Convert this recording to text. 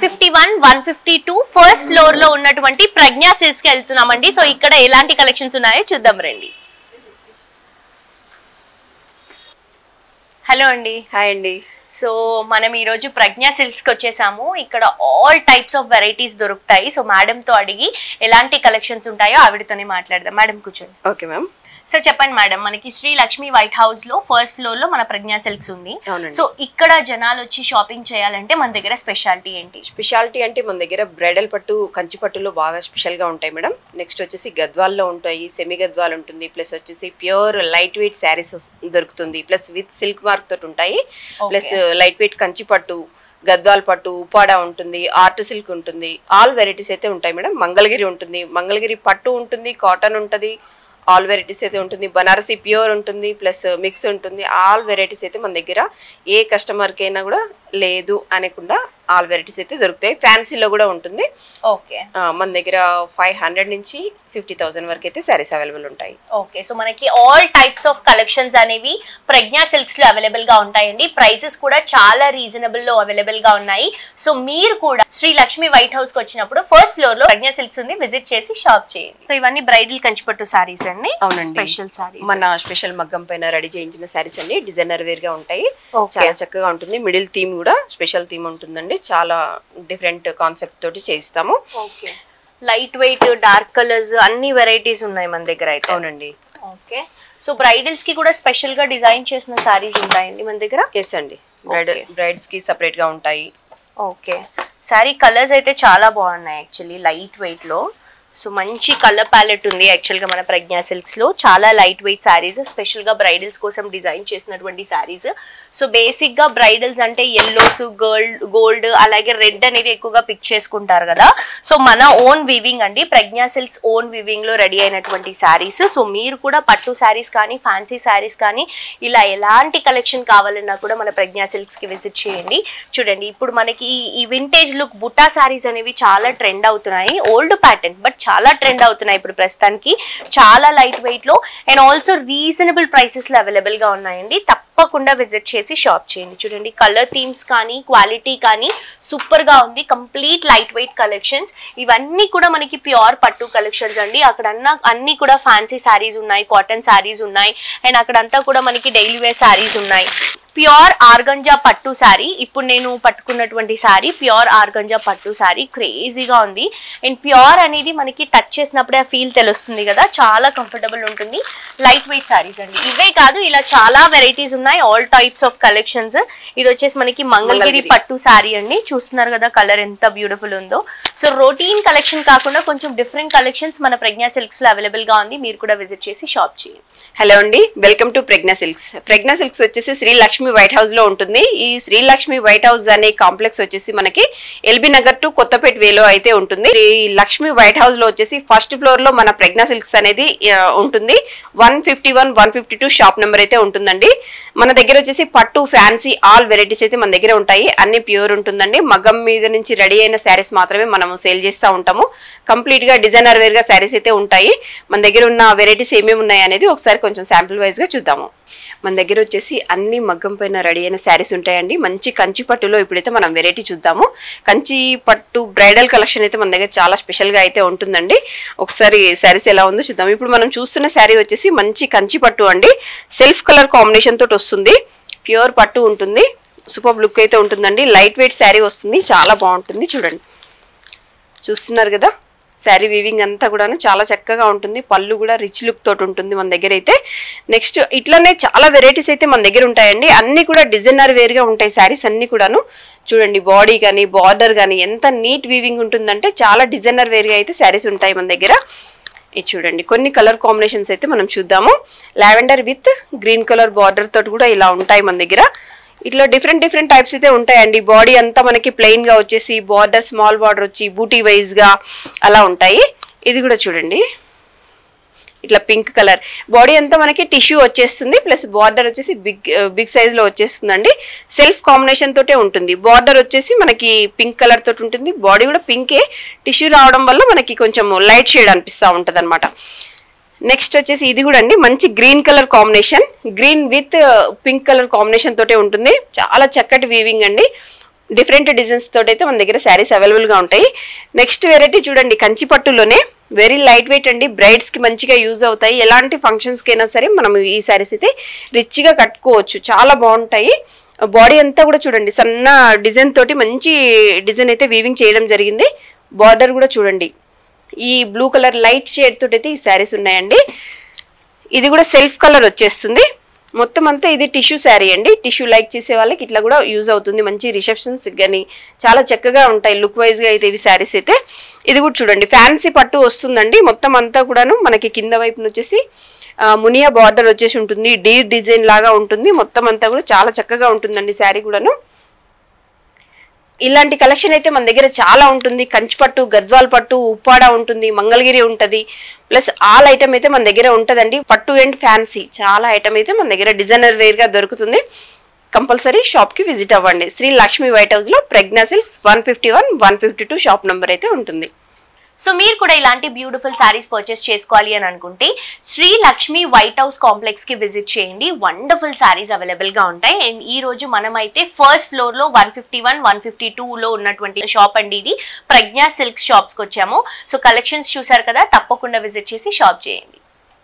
151, 152 first floor లో ఉన్నటువంటి ప్రజ్ఞా silks కి వెళ్తున్నామండి. సో ఇక్కడ ఎలాంటి కలెక్షన్స్ ఉన్నాయో చూద్దాం రండి. హలో అండి. హాయ్ అండి. సో మనం ఈ రోజు ప్రజ్ఞా సిల్క్స్ కి వచ్చేసాము. ఇక్కడ ఆల్ టైప్స్ ఆఫ్ వెరైటీస్ దొరుకుతాయి. సో మేడం తో అడిగి ఎలాంటి కలెక్షన్స్ ఉంటాయో ఆవిడతోనే మాట్లాడదాం. మేడం కూర్చోండి. Okay ma'am. సో చెప్పండి మేడం, మనకి శ్రీ లక్ష్మి వైట్ హౌస్ లో ఫస్ట్ ఫ్లోర్ లో మన ప్రజ్ఞా సిల్క్స్ ఉంది. సో ఇక్కడ జనాలు వచ్చి షాపింగ్ చేయాలంటే మన దగ్గర స్పెషాలిటీ ఏంటి? స్పెషాలిటీ అంటే మన దగ్గర బ్రైడల్ పట్టు, కంచి పట్టులో బాగా స్పెషల్ గా ఉంటాయి మేడం. నెక్స్ట్ వచ్చేసి గద్వాల్లో ఉంటాయి, సెమీ గద్వాల్ ఉంటుంది, ప్లస్ వచ్చేసి ప్యూర్ లైట్ వెయిట్ శారీస్ దొరుకుతుంది, ప్లస్ విత్ సిల్క్ మార్క్ తోటి ఉంటాయి, ప్లస్ లైట్ వెయిట్ కంచి పట్టు, గద్వాల్ పట్టు, ఉపాడ ఉంటుంది, ఆర్ట్ సిల్క్ ఉంటుంది, ఆల్ వెరైటీస్ అయితే ఉంటాయి మేడం. మంగళగిరి ఉంటుంది, మంగళగిరి పట్టు ఉంటుంది, కాటన్ ఉంటుంది, ఆల్ వెరైటీస్ అయితే ఉంటుంది, బనారసి ప్యూర్ ఉంటుంది, ప్లస్ మిక్స్ ఉంటుంది. ఆల్ వెరైటీస్ అయితే మన దగ్గర ఏ కస్టమర్కి అయినా కూడా లేదు అనకుండా ఆల్ వెరైటీస్ అయితే దొరుకుతాయి. ఫ్యాన్సీలో కూడా ఉంటుంది. ఓకే, మన దగ్గర 500 నుంచి 50,000 వరకు అయితే శారీస్ అవైలబుల్ ఉంటాయి. ఓకే, సో మనకి ఆల్ టైప్స్ ఆఫ్ కలెక్షన్స్ అనేవి ప్రజ్ఞా సిల్క్స్ లో అవైలబుల్ గా ఉంటాయండి. ప్రైసెస్ కూడా చాలా రీజనబుల్ లో అవైలబుల్ గా ఉన్నాయి. సో మీరు కూడా శ్రీ లక్ష్మి వైట్ హౌస్ కి వచ్చినప్పుడు ఫస్ట్ ఫ్లోర్ లో ప్రజ్ఞా సిల్క్స్ ఉంది, విజిట్ చేసి షాప్ చేయండి. సో ఇవన్నీ బ్రైడల్ కంచిపట్టు సారీస్ అండి. అవునండి, స్పెషల్ సారీస్, మన స్పెషల్ మగ్గం పైన రెడీ చేయించిన సారీస్ అండి. డిజైనర్ వేర్ గా ఉంటాయి, చాలా చక్కగా ఉంటుంది. మిడిల్ థీమ్ కూడా స్పెషల్ థీమ్ ఉంటుందండి. చాలా డిఫరెంట్ కాన్సెప్ట్ తోటి చేయిస్తాము. Okay, light weight, dark colours అన్ని వెరైటీస్ ఉన్నాయి మన దగ్గర అయితే. అవునండి. ఓకే, సో బ్రైడల్స్ కి కూడా స్పెషల్ గా డిజైన్ చేసిన సారీస్ ఉంటాయండి మన దగ్గర. ఎస్ అండి, బ్రైడ్స్ కి సెపరేట్ గా ఉంటాయి. ఓకే, సారీ కలర్స్ అయితే చాలా బాగున్నాయి యాక్చువల్లీ, లైట్ వెయిట్ లో. సో మంచి కలర్ ప్యాలెట్ ఉంది యాక్చువల్గా మన ప్రజ్ఞా సిల్క్స్ లో. చాలా లైట్ వెయిట్ శారీస్, స్పెషల్ గా బ్రైడల్స్ కోసం డిజైన్ చేసినటువంటి శారీస్. సో బేసిక్ గా బ్రైడల్స్ అంటే ఎల్లోస్, గోల్డ్ అలాగే రెడ్ అనేది ఎక్కువగా పిక్ చేసుకుంటారు కదా. సో మన ఓన్ వీవింగ్ అండి, ప్రజ్ఞా సిల్క్స్ ఓన్ వీవింగ్ లో రెడీ అయినటువంటి శారీస్. సో మీరు కూడా పట్టు శారీస్ కానీ, ఫ్యాన్సీ శారీస్ కానీ, ఇలా ఎలాంటి కలెక్షన్ కావాలన్నా కూడా మన ప్రజ్ఞా సిల్క్స్ కి విజిట్ చేయండి. చూడండి, ఇప్పుడు మనకి ఈ వింటేజ్ లుక్ బుట్టా శారీస్ అనేవి చాలా ట్రెండ్ అవుతున్నాయి. ఓల్డ్ ప్యాటర్న్ బట్ చాలా ట్రెండ్ అవుతున్నాయి ఇప్పుడు ప్రస్తుతానికి. చాలా లైట్ వెయిట్ లో అండ్ ఆల్సో రీజనబుల్ ప్రైసెస్ లో అవైలబుల్ గా ఉన్నాయండి. తప్పకుండా విజిట్ చేసి షాప్ చేయండి. చూడండి, కలర్ థీమ్స్ కానీ, క్వాలిటీ కానీ సూపర్ గా ఉంది. Complete light weight collections. ఇవన్నీ కూడా మనకి ప్యూర్ పట్టు కలెక్షన్స్ అండి. అక్కడ అన్ని కూడా ఫ్యాన్సీ శారీస్ ఉన్నాయి, కాటన్ శారీస్ ఉన్నాయి, అండ్ అక్కడంతా కూడా మనకి డైలీ వేర్ శారీస్ ఉన్నాయి. ప్యూర్ ఆర్గంజా పట్టు శారీ, ఇప్పుడు నేను పట్టుకున్నటువంటి శారీ ప్యూర్ ఆర్గంజా పట్టు శారీ, క్రేజీగా ఉంది. అండ్ ప్యూర్ అనేది మనకి టచ్ చేసినప్పుడే ఆ ఫీల్ తెలుస్తుంది కదా, చాలా కంఫర్టబుల్ ఉంటుంది. లైట్ వెయిట్ శారీస్ అండి. ఇవే కాదు, ఇలా చాలా వెరైటీస్ ఉన్నాయి, ఆల్ టైప్స్ ఆఫ్ కలెక్షన్స్. ఇది వచ్చేసి మనకి మంగళగిరి పట్టు శారీ అండి. చూస్తున్నారు కదా కలర్ ఎంత బ్యూటిఫుల్ ఉందో. సో రొటీన్ కలెక్షన్ కాకుండా కొంచెం డిఫరెంట్ కలెక్షన్స్ మన ప్రజ్ఞా సిల్క్స్ లో అవైలబుల్ గా ఉంది. మీరు కూడా విజిట్ చేసి షాప్ చేయండి. హలో అండి, welcome to Pragna Silks. Pragna Silks వచ్చేసి శ్రీ లక్ష్మి వైట్ హౌస్ లో ఉంటుంది. ఈ శ్రీ లక్ష్మి వైట్ హౌస్ అనే కాంప్లెక్స్ వచ్చేసి మనకి ఎల్బీ నగర్ టు కొత్తపేట వేలో అయితే ఉంటుంది. శ్రీ లక్ష్మి వైట్ హౌస్ లో వచ్చేసి ఫస్ట్ ఫ్లోర్ లో మన ప్రజ్ఞా సిల్క్స్ అనేది ఉంటుంది. 151, 152 షాప్ నెంబర్ అయితే ఉంటుందండి. మన దగ్గర వచ్చేసి పట్టు, ఫ్యాన్సీ ఆల్ వెరైటీస్ అయితే మన దగ్గర ఉంటాయి. అన్ని ప్యూర్ ఉంటుందండి. మగ్గం మీద నుంచి రెడీ అయిన శారీస్ మాత్రమే మనము సేల్ చేస్తూ ఉంటాము. కంప్లీట్ గా డిజైనర్ వేర్ గా శారీస్ అయితే ఉంటాయి. మన దగ్గర ఉన్న వెరైటీస్ ఏమేమి ఉన్నాయి అనేది ఒకసారి కొంచెం శాంపుల్ వైజ్ గా చూద్దాము. మన దగ్గర వచ్చేసి అన్ని మగ్గం పైన రెడీ అయిన శారీస్ ఉంటాయండి. మంచి కంచి పట్టులో ఇప్పుడైతే మనం వెరైటీ చూద్దాము. కంచి పట్టు బ్రైడల్ కలెక్షన్ అయితే మన దగ్గర చాలా స్పెషల్ గా అయితే ఉంటుందండి. ఒకసారి శారీస్ ఎలా ఉందో చూద్దాం. ఇప్పుడు మనం చూస్తున్న శారీ వచ్చేసి మంచి కంచి పట్టు అండి. సెల్ఫ్ కలర్ కాంబినేషన్ తోటి వస్తుంది. ప్యూర్ పట్టు ఉంటుంది. సూపర్ లుక్ అయితే ఉంటుందండి. లైట్ వెయిట్ శారీ వస్తుంది, చాలా బాగుంటుంది. చూడండి, చూస్తున్నారు కదా, శారీ వీవింగ్ అంతా కూడాను చాలా చక్కగా ఉంటుంది. పళ్ళు కూడా రిచ్ లుక్ తోటి ఉంటుంది మన దగ్గర అయితే. నెక్స్ట్ ఇట్లానే చాలా వెరైటీస్ అయితే మన దగ్గర ఉంటాయండి. అన్ని కూడా డిజైనర్ వేర్ గా ఉంటాయి శారీస్ అన్ని కూడాను. చూడండి, బాడీ కానీ, బార్డర్ కానీ ఎంత నీట్ వీవింగ్ ఉంటుందంటే చాలా డిజైనర్ వేర్ గా అయితే శారీస్ ఉంటాయి మన దగ్గర. ఇది చూడండి, కొన్ని కలర్ కాంబినేషన్స్ అయితే మనం చూద్దాము. Lavender with green colour border తోటి కూడా ఇలా ఉంటాయి మన దగ్గర. ఇట్లా డిఫరెంట్ టైప్స్ అయితే ఉంటాయండి. బాడీ అంతా మనకి ప్లెయిన్ గా వచ్చేసి బార్డర్, స్మాల్ బార్డర్ వచ్చి బూటీ వైజ్ గా అలా ఉంటాయి. ఇది కూడా చూడండి, ఇట్లా పింక్ కలర్ బాడీ అంతా మనకి టిష్యూ వచ్చేస్తుంది. ప్లస్ బార్డర్ వచ్చేసి బిగ్ సైజ్ లో వచ్చేస్తుందండి. సెల్ఫ్ కాంబినేషన్ తోటే ఉంటుంది. బార్డర్ వచ్చేసి మనకి పింక్ కలర్ తోటి ఉంటుంది. బాడీ కూడా పింకే, టిష్యూ రావడం వల్ల మనకి కొంచెం లైట్ షేడ్ అనిపిస్తూ ఉంటుంది అనమాట. నెక్స్ట్ వచ్చేసి ఇది కూడా అండి, మంచి green colour combination, green with pink colour combination తోటే ఉంటుంది. చాలా చక్కటి వీవింగ్ అండి. డిఫరెంట్ డిజైన్స్ తోటి అయితే మన దగ్గర శారీస్ అవైలబుల్ గా ఉంటాయి. నెక్స్ట్ వెరైటీ చూడండి, కంచి పట్టులోనే వెరీ లైట్ వెయిట్ అండి. బ్రైడ్స్ కి మంచిగా యూజ్ అవుతాయి. ఎలాంటి ఫంక్షన్స్ కి అయినా సరే మనం ఈ శారీస్ అయితే రిచ్ గా కట్టుకోవచ్చు. చాలా బాగుంటాయి. బాడీ అంతా కూడా చూడండి సన్న డిజైన్ తోటి మంచి డిజైన్ అయితే వీవింగ్ చేయడం జరిగింది. బార్డర్ కూడా చూడండి ఈ బ్లూ కలర్ లైట్ షేడ్ తోటి అయితే ఈ శారీస్ ఉన్నాయండి. ఇది కూడా సెల్ఫ్ కలర్ వచ్చేస్తుంది. మొత్తం అంతా ఇది టిష్యూ శారీ అండి. టిష్యూ లైక్ చేసే వాళ్ళకి ఇట్లా కూడా యూజ్ అవుతుంది. మంచి రిసెప్షన్స్ కానీ చాలా చక్కగా ఉంటాయి లుక్ వైజ్ గా అయితే ఇవి శారీస్ అయితే. ఇది కూడా చూడండి ఫ్యాన్సీ పట్టు వస్తుందండి. మొత్తం అంతా కూడాను మనకి కింద వైపున వచ్చేసి మునియా బార్డర్ వచ్చేసి ఉంటుంది. డీ డిజైన్ లాగా ఉంటుంది. మొత్తం అంతా కూడా చాలా చక్కగా ఉంటుందండి శారీ కూడాను. ఇలాంటి కలెక్షన్ అయితే మన దగ్గర చాలా ఉంటుంది. కంచి పట్టు, గద్వాల్ పట్టు, ఉప్పాడ ఉంటుంది, మంగళగిరి ఉంటుంది. ప్లస్ ఆల్ ఐటమ్ అయితే మన దగ్గర ఉంటుందండి. పట్టు అండ్ ఫ్యాన్సీ చాలా ఐటమ్ అయితే మన దగ్గర డిజైనర్ వేర్ గా దొరుకుతుంది. కంపల్సరీ షాప్ కి విజిట్ అవ్వండి. శ్రీ లక్ష్మి వైట్ హౌస్ లో ప్రజ్ఞా సిల్క్స్ 151, 152 షాప్ నంబర్ అయితే ఉంటుంది. సో మీరు కూడా ఇలాంటి బ్యూటిఫుల్ సారీస్ పర్చేస్ చేసుకోవాలి అని అనుకుంటే Sri Lakshmi White House complex కి విజిట్ చేయండి. వండర్ఫుల్ సారీస్ అవైలబుల్ గా ఉంటాయి. అండ్ ఈ రోజు మనం అయితే ఫస్ట్ ఫ్లోర్ లో 151, 152 లో ఉన్నటువంటి షాప్ అండి ఇది. ప్రజ్ఞా సిల్క్ షాప్స్ కి వచ్చాము. సో కలెక్షన్స్ చూసారు కదా, తప్పకుండా విజిట్ చేసి షాప్ చేయండి.